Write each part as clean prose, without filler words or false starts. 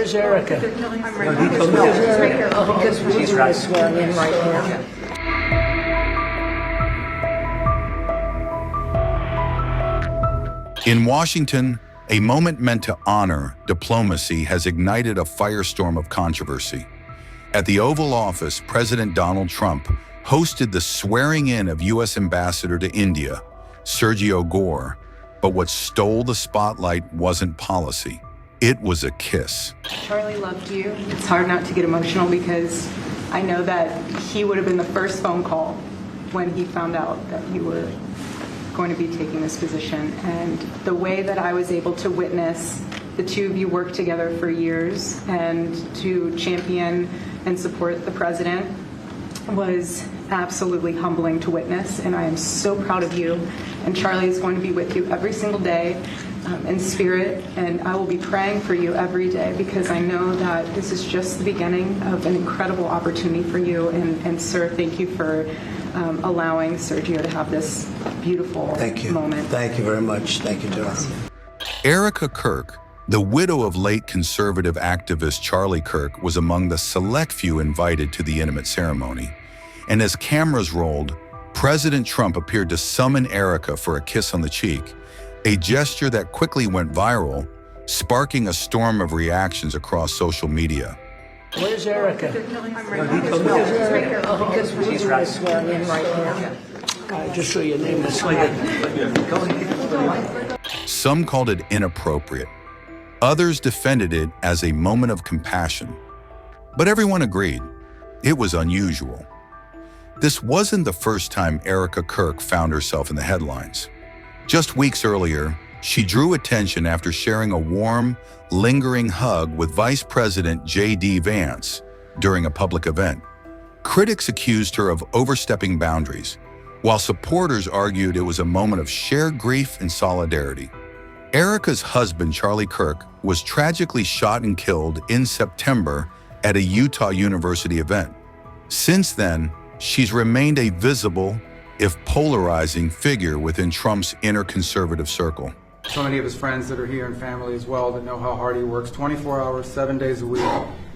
Where's Erica? I'm right here. She's right here. Because we're going to swear in right now. In Washington, a moment meant to honor diplomacy has ignited a firestorm of controversy. At the Oval Office, President Donald Trump hosted the swearing-in of U.S. Ambassador to India, Sergio Gore, but what stole the spotlight wasn't policy. It was a kiss. Charlie loved you. It's hard not to get emotional because I know that he would have been the first phone call when he found out that you were going to be taking this position. And the way that I was able to witness the two of you work together for years and to champion and support the president was absolutely humbling to witness. And I am so proud of you. And Charlie is going to be with you every single day in spirit. And I will be praying for you every day because I know that this is just the beginning of an incredible opportunity for you. And sir, thank you for allowing Sergio to have this beautiful moment. Thank you very much. Thank you, John. Erica Kirk, the widow of late conservative activist Charlie Kirk, was among the select few invited to the intimate ceremony. And as cameras rolled, President Trump appeared to summon Erica for a kiss on the cheek, a gesture that quickly went viral, sparking a storm of reactions across social media. Where's Erica? I'm right here. She's right here. Because we're going to swear in right now. Just so your name is Some called it inappropriate. Others defended it as a moment of compassion. But everyone agreed, it was unusual. This wasn't the first time Erica Kirk found herself in the headlines. Just weeks earlier, she drew attention after sharing a warm, lingering hug with Vice President J.D. Vance during a public event. Critics accused her of overstepping boundaries, while supporters argued it was a moment of shared grief and solidarity. Erica's husband, Charlie Kirk, was tragically shot and killed in September at a Utah University event. Since then, she's remained a visible, if polarizing, figure within Trump's inner conservative circle. So many of his friends that are here and family as well that know how hard he works, 24 hours, 7 days a week.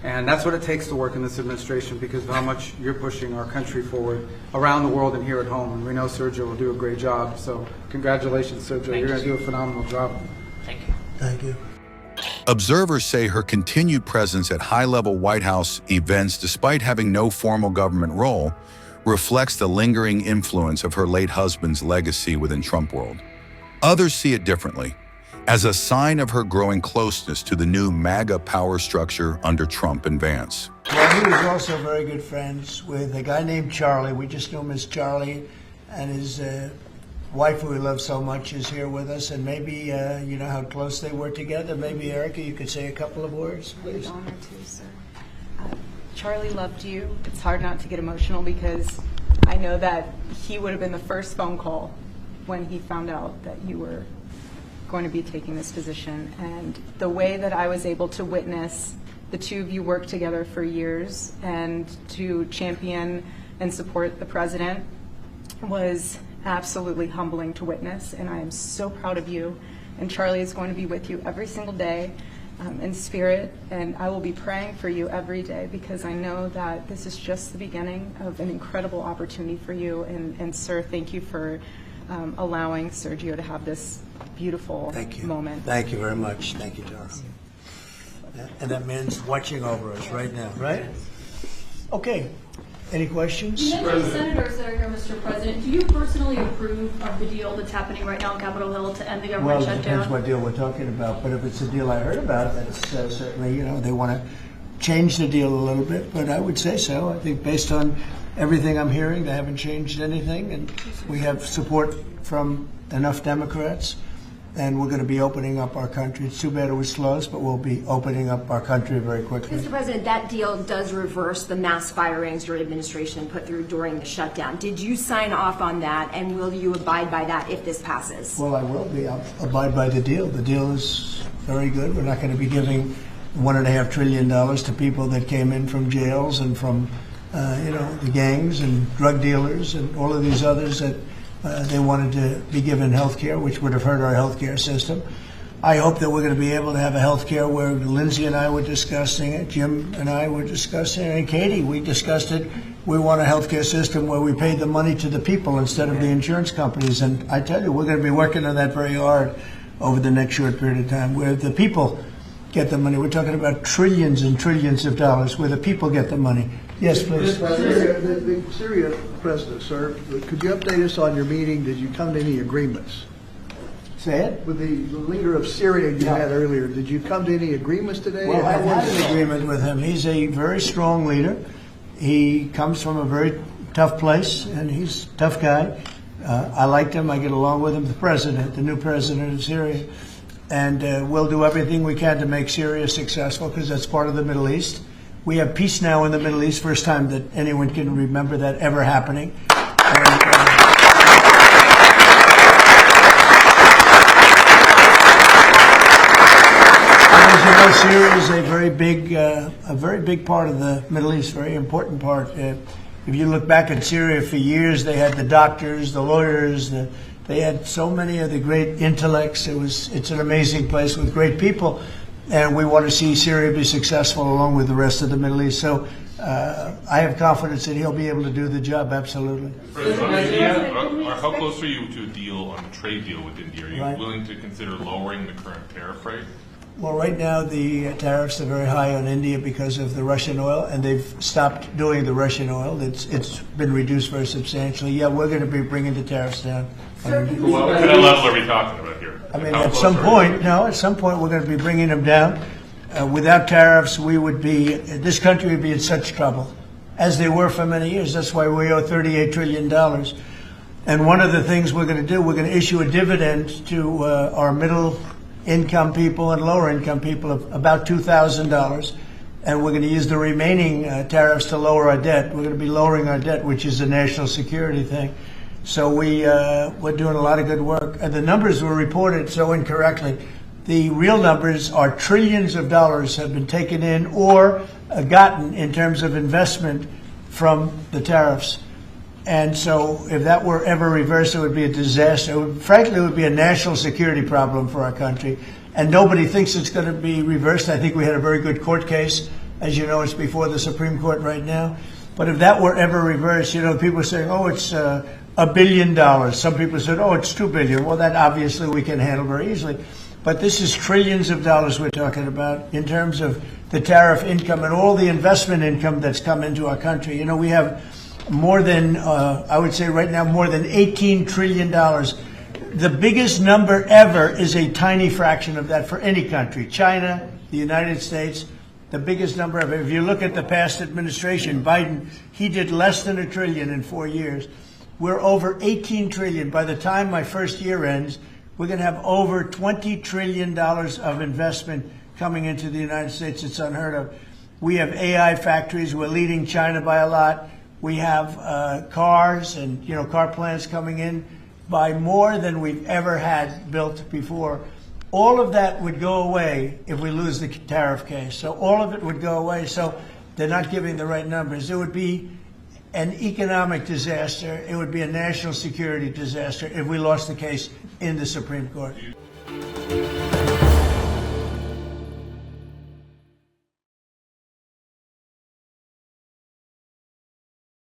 And that's what it takes to work in this administration because of how much you're pushing our country forward around the world and here at home. And we know Sergio will do a great job. So congratulations, Sergio. You're going to do a phenomenal job. Thank you. Thank you. Observers say her continued presence at high-level White House events, despite having no formal government role, reflects the lingering influence of her late husband's legacy within Trump world. Others see it differently, as a sign of her growing closeness to the new MAGA power structure under Trump and Vance. Well, he was also very good friends with a guy named Charlie. We just knew him as Charlie, and his wife, who we love so much, is here with us. And maybe, you know how close they were together. Maybe, Erica, you could say a couple of words, please. Honor to, sir. Charlie loved you. It's hard not to get emotional because I know that he would have been the first phone call when he found out that you were going to be taking this position. And the way that I was able to witness the two of you work together for years and to champion and support the president was absolutely humbling to witness. And I am so proud of you. And Charlie is going to be with you every single day in spirit. And I will be praying for you every day because I know that this is just the beginning of an incredible opportunity for you. And sir, thank you for allowing Sergio to have this beautiful moment. Thank you very much. Thank you, John. And that man's watching over us right now, right? Okay. Any questions? You mentioned senators that are here, Mr. President. Do you personally approve of the deal that's happening right now on Capitol Hill to end the government shutdown? Well, it depends what deal we're talking about. But if it's a deal I heard about, that's certainly, you know, they want to change the deal a little bit. But I would say so. I think based on everything I'm hearing, they haven't changed anything. And we have support from enough Democrats. And we're going to be opening up our country. It's too bad it was closed, but we'll be opening up our country very quickly. Mr. President, that deal does reverse the mass firings your administration put through during the shutdown. Did you sign off on that, and will you abide by that if this passes? Well, I will be. I'll abide by the deal. The deal is very good. We're not going to be giving $1.5 trillion to people that came in from jails and from, the gangs and drug dealers and all of these others that they wanted to be given health care, which would have hurt our health care system. I hope that we're going to be able to have a health care where Lindsay and I were discussing it, Jim and I were discussing it, and Katie, we discussed it. We want a health care system where we pay the money to the people instead of the insurance companies. And I tell you, we're going to be working on that very hard over the next short period of time, where the people get the money. We're talking about trillions and trillions of dollars where the people get the money. Yes, please. The Syria president, sir, could you update us on your meeting? Did you come to any agreements? Say it. With the leader of Syria you had earlier, did you come to any agreements today? Well, I had an agreement with him. He's a very strong leader. He comes from a very tough place, and he's a tough guy. I liked him. I get along with him. The president, the new president of Syria. And we'll do everything we can to make Syria successful, because that's part of the Middle East. We have peace now in the Middle East, first time that anyone can remember that ever happening. As you know, Syria is a very big part of the Middle East, very important part. If you look back at Syria, for years they had the doctors, the lawyers, they had so many of the great intellects. It's an amazing place with great people, and we want to see Syria be successful along with the rest of the Middle East. So I have confidence that he'll be able to do the job, absolutely. How close are you to a deal on a trade deal with India? Are you Right. willing to consider lowering the current tariff rate? Well, right now the tariffs are very high on India because of the Russian oil, and they've stopped doing the Russian oil. It's been reduced very substantially. Yeah, we're going to be bringing the tariffs down. What kind of level are we talking about here? I mean, How at close some are point, you? no, at some point we're going to be bringing them down. Without tariffs, this country would be in such trouble, as they were for many years. That's why we owe $38 trillion. And one of the things we're going to do, we're going to issue a dividend to our middle income people and lower income people of about $2,000. And we're going to use the remaining tariffs to lower our debt. We're going to be lowering our debt, which is a national security thing. So we're doing a lot of good work. And the numbers were reported so incorrectly. The real numbers are trillions of dollars have been taken in or gotten in terms of investment from the tariffs. And so if that were ever reversed, it would be a disaster. Frankly, it would be a national security problem for our country. And nobody thinks it's going to be reversed. I think we had a very good court case. As you know, it's before the Supreme Court right now. But if that were ever reversed, people are saying, oh, it's $1 billion. Some people said, oh, it's $2 billion. Well, that obviously we can handle very easily. But this is trillions of dollars we're talking about in terms of the tariff income and all the investment income that's come into our country. We have more than, I would say right now, more than $18 trillion. The biggest number ever is a tiny fraction of that for any country. China, the United States, the biggest number ever. If you look at the past administration, Biden, he did less than $1 trillion in 4 years. We're over $18 trillion. By the time my first year ends, we're going to have over $20 trillion of investment coming into the United States. It's unheard of. We have AI factories. We're leading China by a lot. We have cars and car plants coming in by more than we've ever had built before. All of that would go away if we lose the tariff case. So all of it would go away. So they're not giving the right numbers. It would be an economic disaster. It would be a national security disaster if we lost the case in the Supreme Court.